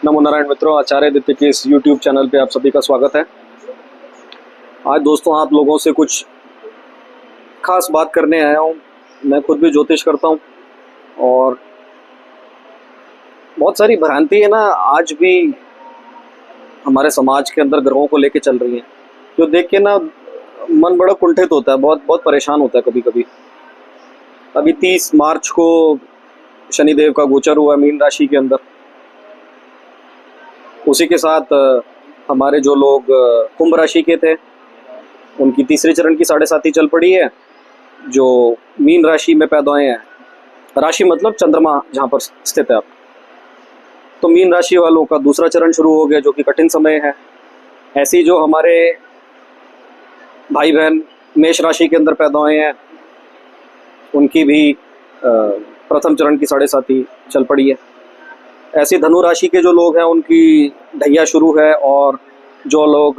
नमो नारायण मित्रों, आचार्य आदित्य के इस YouTube चैनल पे आप सभी का स्वागत है। आज दोस्तों आप लोगों से कुछ खास बात करने आया हूँ। मैं खुद भी ज्योतिष करता हूँ और बहुत सारी भ्रांति है ना आज भी हमारे समाज के अंदर ग्रहों को लेके चल रही हैं, जो देख के ना मन बड़ा कुंठित होता है, बहुत बहुत परेशान होता है कभी कभी। अभी 30 मार्च को शनिदेव का गोचर हुआ मीन राशि के अंदर। उसी के साथ हमारे जो लोग कुंभ राशि के थे उनकी तीसरे चरण की 7.5 चल पड़ी है, जो मीन राशि में पैदा हुए हैं। राशि मतलब चंद्रमा जहाँ पर स्थित है आप, तो मीन राशि वालों का दूसरा चरण शुरू हो गया, जो कि कठिन समय है। ऐसे ही जो हमारे भाई बहन मेष राशि के अंदर पैदा हुए हैं उनकी भी प्रथम चरण की 7.5 चल पड़ी है। ऐसी धनु राशि के जो लोग हैं उनकी ढैया शुरू है, और जो लोग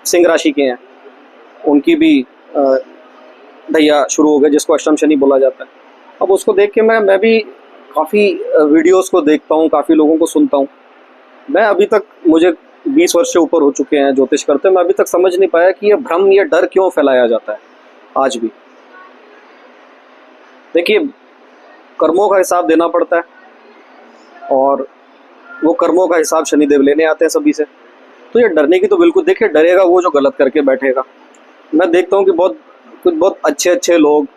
सिंह राशि के हैं उनकी भी ढैया शुरू हो गया, जिसको अष्टम शनि बोला जाता है। अब उसको देख के मैं भी काफ़ी वीडियोस को देखता हूँ, काफ़ी लोगों को सुनता हूँ। मैं अभी तक, मुझे 20 वर्ष से ऊपर हो चुके हैं ज्योतिष करते, मैं अभी तक समझ नहीं पाया कि ये भ्रम, ये डर क्यों फैलाया जाता है आज भी। देखिए, कर्मों का हिसाब देना पड़ता है और वो कर्मों का हिसाब शनिदेव लेने आते हैं सभी से। तो ये डरने की तो बिल्कुल, देखिए डरेगा वो जो गलत करके बैठेगा। मैं देखता हूँ कि कुछ बहुत अच्छे अच्छे लोग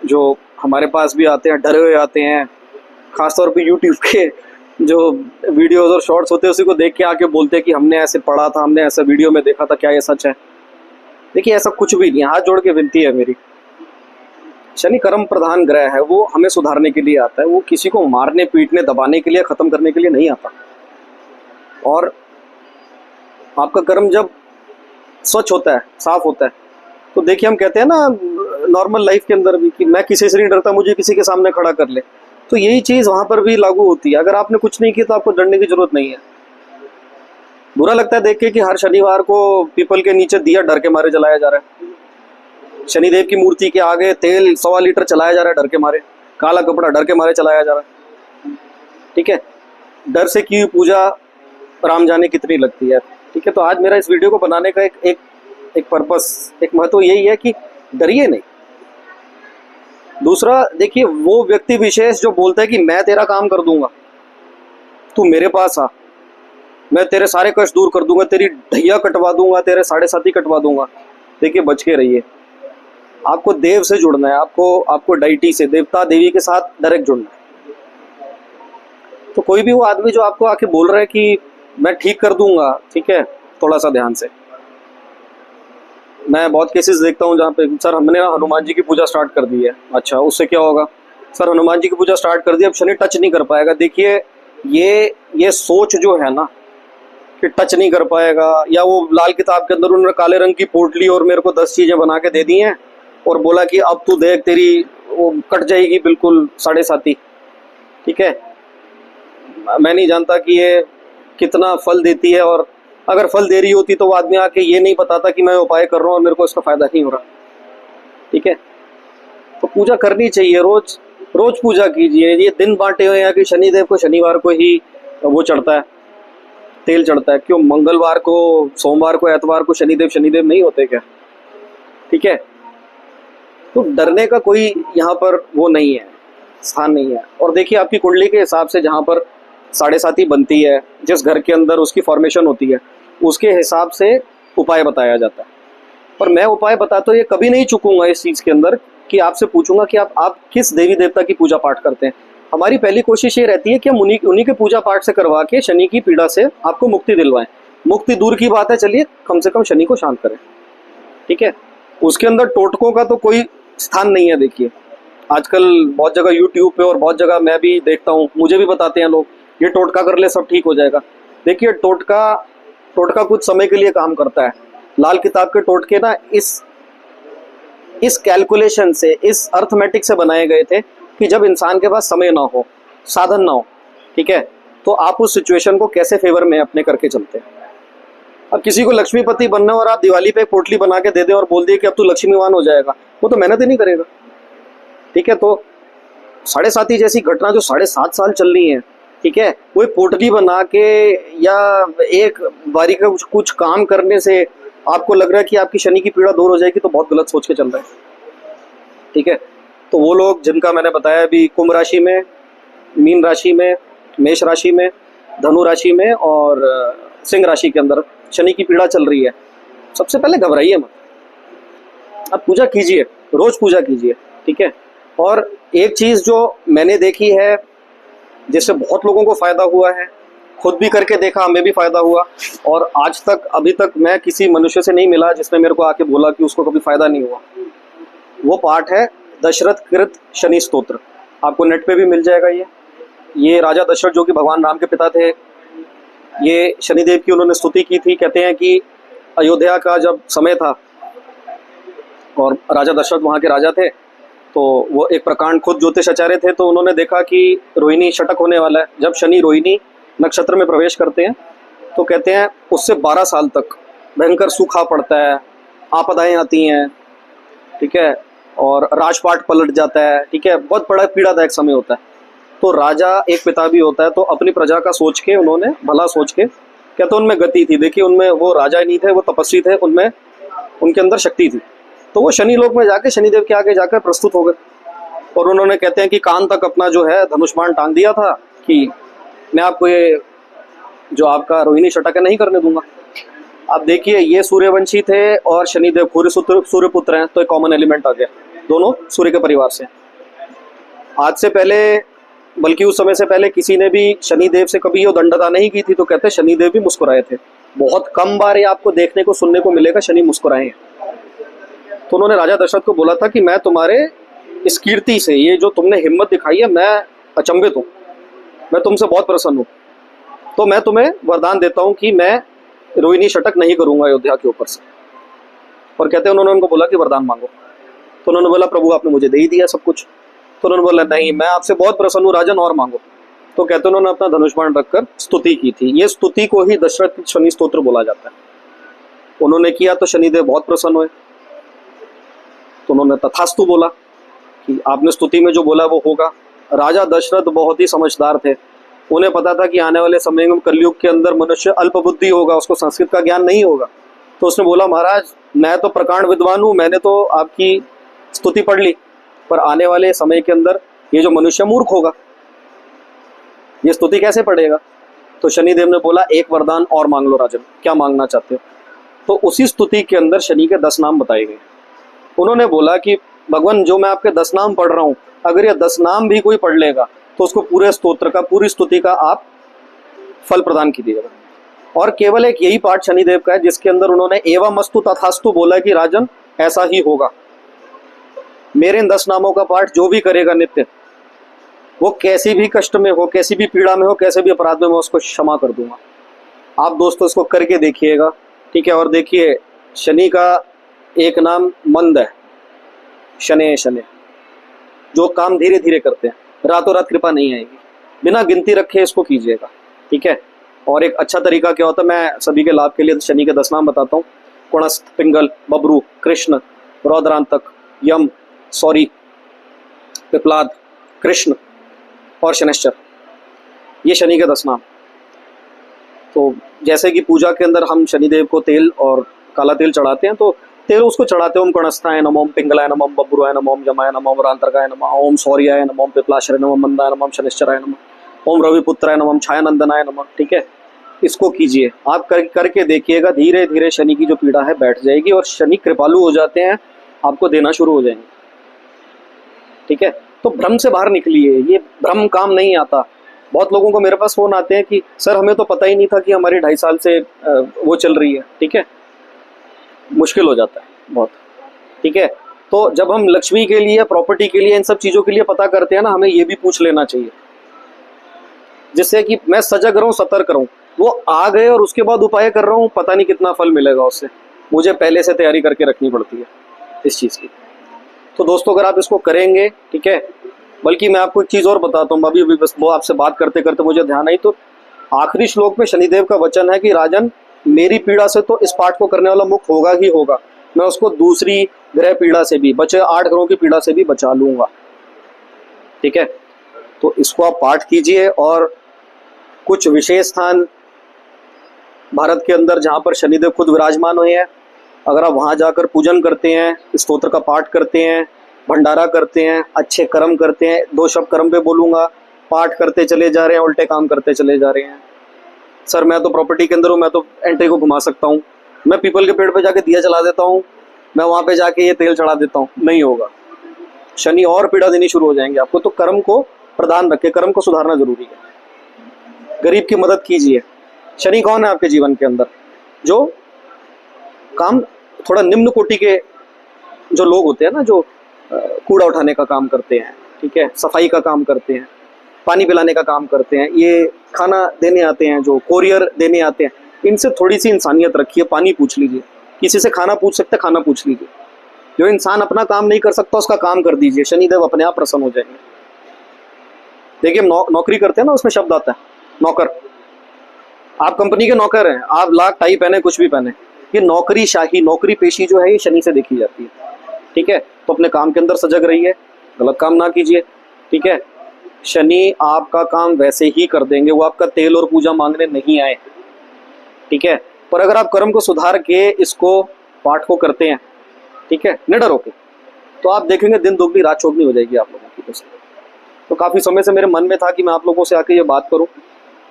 जो हमारे पास भी आते हैं, डरे हुए आते हैं। खासतौर पे यूट्यूब के जो वीडियोस और शॉर्ट्स होते हैं उसी को देख के आके बोलते हैं कि हमने ऐसे पढ़ा था, हमने ऐसा वीडियो में देखा था, क्या ये सच है? देखिए ऐसा कुछ भी नहीं है। हाथ जोड़ के विनती है मेरी, शनि कर्म प्रधान ग्रह है, वो हमें सुधारने के लिए आता है, वो किसी को मारने पीटने दबाने के लिए, खत्म करने के लिए नहीं आता। और आपका कर्म जब स्वच्छ होता है, साफ होता है, तो देखिए हम कहते हैं ना नॉर्मल लाइफ के अंदर भी कि मैं किसी से नहीं डरता, मुझे किसी के सामने खड़ा कर ले, तो यही चीज वहां पर भी लागू होती है। अगर आपने कुछ नहीं किया तो आपको डरने की जरूरत नहीं है। बुरा लगता है देख के कि हर शनिवार को पीपल के नीचे दिया डर के मारे जलाया जा रहा है, शनिदेव की मूर्ति के आगे तेल 1.25 लीटर चलाया जा रहा है डर के मारे, काला कपड़ा डर के मारे चलाया जा रहा है। ठीक है, डर से की पूजा राम जाने कितनी लगती है। ठीक है, तो आज मेरा इस वीडियो को बनाने का एक पर्पस, एक महत्व यही है कि डरिए नहीं। दूसरा, देखिए वो व्यक्ति विशेष जो बोलता है कि मैं तेरा काम कर दूंगा, तू मेरे पास आ, मैं तेरे सारे कष्ट दूर कर दूंगा, तेरी ढैया कटवा दूंगा, तेरे 7.5 कटवा दूंगा, देखिए बच के रहिए। आपको देव से जुड़ना है, आपको डाइटी से, देवता देवी के साथ डायरेक्ट जुड़ना है। तो कोई भी वो आदमी जो आपको आके बोल रहा है कि मैं ठीक कर दूंगा, ठीक है, थोड़ा सा ध्यान से। मैं बहुत केसेस देखता हूँ जहाँ पे सर हमने हनुमान जी की पूजा स्टार्ट कर दी है। अच्छा, उससे क्या होगा? सर हनुमान जी की पूजा स्टार्ट कर दी, अब शनि टच नहीं कर पाएगा। देखिए ये सोच जो है ना कि टच नहीं कर पाएगा, या वो लाल किताब के अंदर उन्होंने काले रंग की पोटली और मेरे को 10 चीजें बना के दे दी हैं और बोला कि अब तू देख तेरी वो कट जाएगी बिल्कुल 7.5। ठीक है, मैं नहीं जानता कि ये कितना फल देती है, और अगर फल दे रही होती तो वो आदमी आके ये नहीं बताता कि मैं उपाय कर रहा हूँ और मेरे को इसका फायदा नहीं हो रहा। ठीक है, तो पूजा करनी चाहिए, रोज रोज पूजा कीजिए। ये दिन बांटे हुए हैं कि शनिदेव को शनिवार को ही वो चढ़ता है, तेल चढ़ता है, क्यों मंगलवार को, सोमवार को, एतवार को शनिदेव नहीं होते क्या? ठीक है, तो डरने का कोई यहाँ पर वो नहीं है, स्थान नहीं है। और देखिए आपकी कुंडली के हिसाब से जहाँ पर 7.5 बनती है, जिस घर के अंदर उसकी फॉर्मेशन होती है, उसके हिसाब से उपाय बताया जाता है। पर मैं उपाय बताता ये कभी नहीं चूकूंगा इस चीज़ के अंदर कि आपसे पूछूंगा कि आप किस देवी देवता की पूजा पाठ करते हैं। हमारी पहली कोशिश ये रहती है कि हम उन्हीं के पूजा पाठ से करवा के शनि की पीड़ा से आपको मुक्ति दिलवाएं। मुक्ति दूर की बात है, चलिए कम से कम शनि को शांत करें। ठीक है, उसके अंदर टोटकों का तो कोई स्थान नहीं है। देखिए आजकल बहुत जगह यूट्यूब पे और बहुत जगह मैं भी देखता हूँ, मुझे भी बताते हैं लोग, ये टोटका कर ले सब ठीक हो जाएगा। देखिए टोटका कुछ समय के लिए काम करता है। लाल किताब के टोटके ना इस कैलकुलेशन से, इस अर्थमेटिक से बनाए गए थे कि जब इंसान के पास समय ना हो, साधन ना हो, ठीक है, तो आप उस सिचुएशन को कैसे फेवर में अपने करके चलते हैं। अब किसी को लक्ष्मीपति बनना और आप दिवाली पे एक पोटली बना के दे दें और बोल दिए कि अब तू लक्ष्मीवान हो जाएगा, वो तो मेहनत ही नहीं करेगा। ठीक है, तो 7.5 जैसी घटना जो 7.5 साल चल रही है, ठीक है, कोई पोटली बना के या एक बारी का कुछ काम करने से आपको लग रहा है कि आपकी शनि की पीड़ा दूर हो जाएगी, तो बहुत गलत सोच के चल रहे हैं। ठीक है, तो वो लोग जिनका मैंने बताया अभी कुंभ राशि में, मीन राशि में, मेष राशि में, धनु राशि में और सिंह राशि के अंदर शनि की पीड़ा चल रही है, सबसे पहले घबराइए मत, आप पूजा कीजिए, रोज पूजा कीजिए। ठीक है, और एक चीज जो मैंने देखी है जिससे बहुत लोगों को फायदा हुआ है, खुद भी करके देखा, हमें भी फायदा हुआ, और आज तक अभी तक मैं किसी मनुष्य से नहीं मिला जिसने मेरे को आके बोला कि उसको कभी फायदा नहीं हुआ। वो पाठ है दशरथ कृत शनि स्तोत्र, आपको नेट पे भी मिल जाएगा। ये राजा दशरथ जो कि भगवान राम के पिता थे, ये शनिदेव की उन्होंने स्तुति की थी। कहते हैं कि अयोध्या का जब समय था और राजा दशरथ वहाँ के राजा थे, तो वो एक प्रकांड खुद ज्योतिषाचार्य थे, तो उन्होंने देखा कि रोहिणी शतक होने वाला है। जब शनि रोहिणी नक्षत्र में प्रवेश करते हैं तो कहते हैं उससे 12 साल तक भयंकर सूखा पड़ता है, आपदाएं आती हैं, ठीक है, और राजपाट पलट जाता है। ठीक है, बहुत बड़ा पीड़ादायक समय होता है। तो राजा एक पिता भी होता है, तो अपनी प्रजा का सोच के उन्होंने भला सोच के, कहते उनमें गति थी, देखिए उनमें वो राजा नहीं थे, वो तपस्वी थे, उनमें उनके अंदर शक्ति थी। तो वो शनि लोक में जाके शनिदेव के आगे जाकर प्रस्तुत हो गए और उन्होंने कहते हैं कि कान तक अपना जो है धनुष्मान टांग दिया था कि मैं आपको ये जो आपका रोहिणी शतक है नहीं करने दूंगा। आप देखिए ये सूर्यवंशी थे और शनिदेव सूर्यपुत्र हैं, तो एक कॉमन एलिमेंट आ गया, दोनों सूर्य के परिवार से। आज से पहले, बल्कि उस समय से पहले किसी ने भी शनिदेव से कभी ये दंडता नहीं की थी, तो कहते शनिदेव भी मुस्कुराए थे। बहुत कम बार ये आपको देखने को सुनने को मिलेगा शनि मुस्कुराए हैं। तो उन्होंने राजा दशरथ को बोला था कि मैं तुम्हारे इस कीर्ति से, ये जो तुमने हिम्मत दिखाई है, मैं अचंभित हूँ, मैं तुमसे बहुत प्रसन्न हूँ, तो मैं तुम्हें वरदान देता हूँ कि मैं रोहिणी शतक नहीं करूंगा अयोध्या के ऊपर से। और कहते हैं उन्होंने उनको बोला कि वरदान मांगो, तो उन्होंने बोला प्रभु आपने मुझे दे ही दिया सब कुछ। तो उन्होंने बोला नहीं, मैं आपसे बहुत प्रसन्न हूँ राजन, और मांगो। तो कहते हैं उन्होंने अपना धनुष्बाण रखकर स्तुति की थी। ये स्तुति को ही दशरथ शनि स्तोत्र बोला जाता है। उन्होंने किया तो शनिदेव बहुत प्रसन्न हुए, तो उन्होंने तथास्तु बोला कि आपने स्तुति में जो बोला वो होगा। राजा दशरथ बहुत ही समझदार थे, उन्हें पता था कि आने वाले समय में कलयुग के अंदर मनुष्य अल्प बुद्धि होगा, उसको संस्कृत का ज्ञान नहीं होगा। तो उसने बोला महाराज मैं तो प्रकांड विद्वान हूँ, मैंने तो आपकी स्तुति पढ़ ली, पर आने वाले समय के अंदर ये जो मनुष्य मूर्ख होगा ये स्तुति कैसे पढ़ेगा। तो शनिदेव ने बोला एक वरदान और मांग लो राजन, क्या मांगना चाहते हो। तो उसी स्तुति के अंदर शनि के 10 नाम बताए गए। उन्होंने बोला कि भगवान जो मैं आपके 10 नाम पढ़ रहा हूँ, अगर ये 10 नाम भी कोई पढ़ लेगा तो उसको पूरे स्तोत्र का, पूरी स्तुति का आप फल प्रदान कीजिएगा। और केवल एक यही पाठ शनिदेव का है जिसके अंदर उन्होंने एवं अस्तु तथास्तु बोला कि राजन ऐसा ही होगा। मेरे इन 10 नामों का पाठ जो भी करेगा नित्य, वो कैसी भी कष्ट में हो, कैसी भी पीड़ा में हो, कैसे भी अपराध में हो, उसको क्षमा कर दूंगा। आप दोस्तों इसको करके देखिएगा, ठीक है। और देखिए शनि का एक नाम मंद है, शनि शनि, जो काम धीरे धीरे करते हैं, रातों रात कृपा नहीं आएगी, बिना गिनती रखे इसको कीजिएगा, ठीक है। और एक अच्छा तरीका क्या होता है, मैं सभी के लाभ के लिए शनि के 10 नाम बताता हूँ। कुणस्थ, पिंगल, बब्रू, कृष्ण, रौद्रांतक, यम, सौरी, पिपलाद, कृष्ण और शनिश्चर, ये शनि के 10 नाम। तो जैसे कि पूजा के अंदर हम शनिदेव को तेल और काला तेल चढ़ाते हैं, तो तेल उसको चढ़ाते हैं ओम कणस्थाय नमः, ओम पिंगलाय नमः, ओम बब्रुआय नमः, ओम यमाय नमः, ओम रांतकाय नमः, ओम सौर्याय नमः, ओम पिपलाश्रय नमः, ओम मंदाय नमः, ओम शनिश्चराय नमः, ओम रविपुत्राय नमः, ओम छायानंदनाय नमः, ठीक है। इसको कीजिए, आप करके देखिएगा, धीरे धीरे शनि की जो पीड़ा है बैठ जाएगी और शनि कृपालु हो जाते हैं, आपको देना शुरू हो जाएंगे, ठीक है। तो भ्रम से बाहर निकलिए, ये भ्रम काम नहीं आता। बहुत लोगों को मेरे पास फोन आते हैं कि सर हमें तो पता ही नहीं था कि हमारी 2.5 साल से वो चल रही है, ठीक है। मुश्किल हो जाता है बहुत, ठीक है। तो जब हम लक्ष्मी के लिए, प्रॉपर्टी के लिए, इन सब चीज़ों के लिए पता करते हैं ना, हमें ये भी पूछ लेना चाहिए, जिससे कि मैं सजग रहूँ, सतर्क रहूँ। वो आ गए और उसके बाद उपाय कर रहा हूँ, पता नहीं कितना फल मिलेगा उससे, मुझे पहले से तैयारी करके रखनी पड़ती है इस चीज़ की। तो दोस्तों अगर आप इसको करेंगे, ठीक है। बल्कि मैं आपको एक चीज़ और बताता हूँ, अभी बस वो आपसे बात करते करते मुझे ध्यान आई, तो आखिरी श्लोक में शनिदेव का वचन है कि राजन मेरी पीड़ा से तो इस पाठ को करने वाला मुक्त होगा ही होगा, मैं उसको दूसरी ग्रह पीड़ा से भी, बचे 8 ग्रहों की पीड़ा से भी बचा लूंगा, ठीक है। तो इसको आप पाठ कीजिए और कुछ विशेष स्थान भारत के अंदर जहाँ पर शनिदेव खुद विराजमान हुए हैं, अगर आप वहाँ जाकर पूजन करते हैं, स्तोत्र का पाठ करते हैं, भंडारा करते हैं, अच्छे कर्म करते हैं, 2 शब्द कर्म पे बोलूँगा, पाठ करते चले जा रहे हैं, उल्टे काम करते चले जा रहे हैं। सर मैं तो प्रॉपर्टी के अंदर हूँ, मैं तो एंट्री को घुमा सकता हूँ, मैं पीपल के पेड़ पे जाके दिया जला देता हूँ, मैं वहाँ पे जाके ये तेल चढ़ा देता हूँ, नहीं होगा। शनि और पीड़ा देनी शुरू हो जाएंगे आपको। तो कर्म को प्रधान रखे, कर्म को सुधारना जरूरी है। गरीब की मदद कीजिए। शनि कौन है आपके जीवन के अंदर? जो काम थोड़ा निम्न कोटि के जो लोग होते हैं ना, जो कूड़ा उठाने का काम करते हैं, ठीक है, सफाई का काम करते हैं, पानी पिलाने का काम करते हैं, ये खाना देने आते हैं, जो कोरियर देने आते हैं, इनसे थोड़ी सी इंसानियत रखिए। पानी पूछ लीजिए, किसी से खाना पूछ सकते, खाना पूछ लीजिए। जो इंसान अपना काम नहीं कर सकता उसका काम कर दीजिए, शनिदेव अपने आप प्रसन्न हो जाएंगे। देखिए नौकरी करते हैं ना, उसमें शब्द आता है नौकर। आप कंपनी के नौकर हैं, आप लाख टाई पहने, कुछ भी पहने, ये नौकरी शाही, नौकरी पेशी जो है ये शनि से देखी जाती है, ठीक है। तो अपने काम के अंदर सजग रहिए, गलत काम ना कीजिए, ठीक है। शनि आपका काम वैसे ही कर देंगे, वो आपका तेल और पूजा मांगने नहीं आए, ठीक है। पर अगर आप कर्म को सुधार के इसको पाठ को करते हैं, ठीक है, निडर होके, तो आप देखेंगे दिन दोगुनी रात चौगुनी हो जाएगी आप लोगों की। तो काफ़ी समय से मेरे मन में था कि मैं आप लोगों से आके ये बात करूं,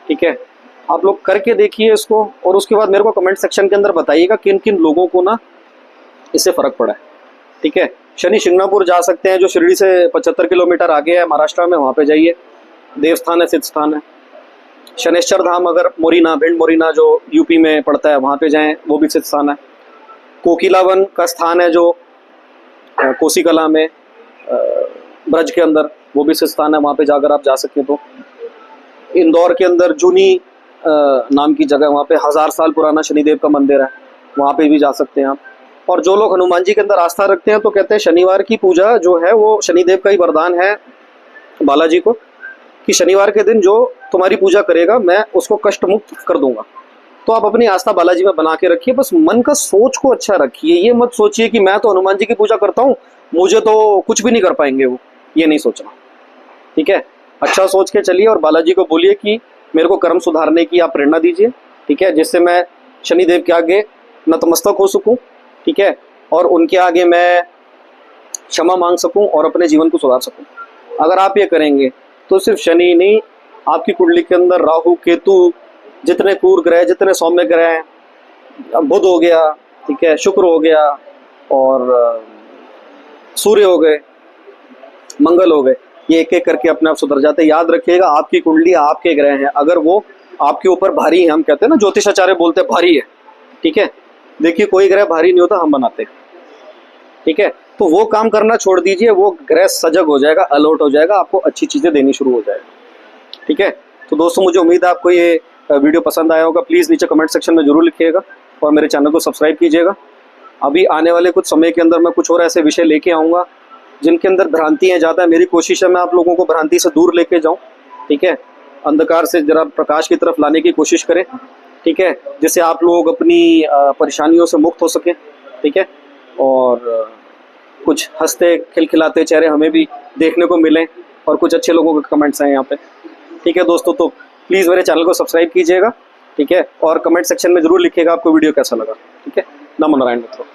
ठीक है। आप लोग करके देखिए इसको, और उसके बाद मेरे को कमेंट सेक्शन के अंदर बताइएगा किन किन लोगों को ना इससे फ़र्क पड़ा है, ठीक है। शनि शिंगणापुर जा सकते हैं, जो शिरडी से 75 किलोमीटर आगे है महाराष्ट्र में, वहाँ पे जाइए, देवस्थान है, सिद्ध स्थान है। शनेश्वर धाम अगर मोरीना, भिंड मोरीना जो यूपी में पड़ता है, वहाँ पे जाएं, वो भी सिद्ध स्थान है। कोकिलावन का स्थान है जो कोसी कला में ब्रज के अंदर, वो भी सिद्ध स्थान है, वहाँ पे जाकर आप जा सकते हैं। तो इंदौर के अंदर जूनी नाम की जगह, वहाँ पे 1000 साल पुराना शनिदेव का मंदिर है, वहाँ पे भी जा सकते हैं आप। और जो लोग हनुमान जी के अंदर आस्था रखते हैं, तो कहते हैं शनिवार की पूजा जो है वो शनिदेव का ही वरदान है बालाजी को, कि शनिवार के दिन जो तुम्हारी पूजा करेगा मैं उसको कष्ट मुक्त कर दूंगा। तो आप अपनी आस्था बालाजी में बना के रखिए, बस मन का सोच को अच्छा रखिए। ये मत सोचिए कि मैं तो हनुमान जी की पूजा करता हूँ, मुझे तो कुछ भी नहीं कर पाएंगे वो, ये नहीं सोचना, ठीक है। अच्छा सोच के चलिए और बालाजी को बोलिए कि मेरे को कर्म सुधारने की आप प्रेरणा दीजिए, ठीक है, जिससे मैं शनिदेव के आगे नतमस्तक हो सकूं, ठीक है, और उनके आगे मैं क्षमा मांग सकूं और अपने जीवन को सुधार सकूं। अगर आप ये करेंगे तो सिर्फ शनि नहीं, आपकी कुंडली के अंदर राहु, केतु, जितने क्रूर ग्रह, जितने सौम्य ग्रह हैं, बुध हो गया, ठीक है, शुक्र हो गया, और सूर्य हो गए, मंगल हो गए, ये एक एक करके अपने आप सुधर जाते हैं। याद रखिएगा, आपकी कुंडली आपके ग्रह हैं, अगर वो आपके ऊपर भारी है, हम कहते हैं ना, ज्योतिषाचार्य बोलते हैं भारी है, ठीक है। देखिए कोई ग्रह भारी नहीं होता, हम बनाते हैं, ठीक है। तो वो काम करना छोड़ दीजिए, वो ग्रह सजग हो जाएगा, अलर्ट हो जाएगा, आपको अच्छी चीज़ें देनी शुरू हो जाएगी, ठीक है। तो दोस्तों मुझे उम्मीद है आपको ये वीडियो पसंद आया होगा। प्लीज़ नीचे कमेंट सेक्शन में जरूर लिखिएगा और मेरे चैनल को सब्सक्राइब कीजिएगा। अभी आने वाले कुछ समय के अंदर मैं कुछ और ऐसे विषय लेके आऊँगा जिनके अंदर भ्रांतियाँ ज़्यादा है। मेरी कोशिश है मैं आप लोगों को भ्रांति से दूर लेके जाऊँ, ठीक है, अंधकार से जरा प्रकाश की तरफ लाने की कोशिश करें, ठीक है, जिससे आप लोग अपनी परेशानियों से मुक्त हो सकें, ठीक है, और कुछ हंसते खिलखिलाते चेहरे हमें भी देखने को मिलें और कुछ अच्छे लोगों के कमेंट्स हैं यहाँ पे, ठीक है दोस्तों। तो प्लीज़ मेरे चैनल को सब्सक्राइब कीजिएगा, ठीक है, और कमेंट सेक्शन में जरूर लिखिएगा आपको वीडियो कैसा लगा, ठीक है। नमो नारायण मित्रों।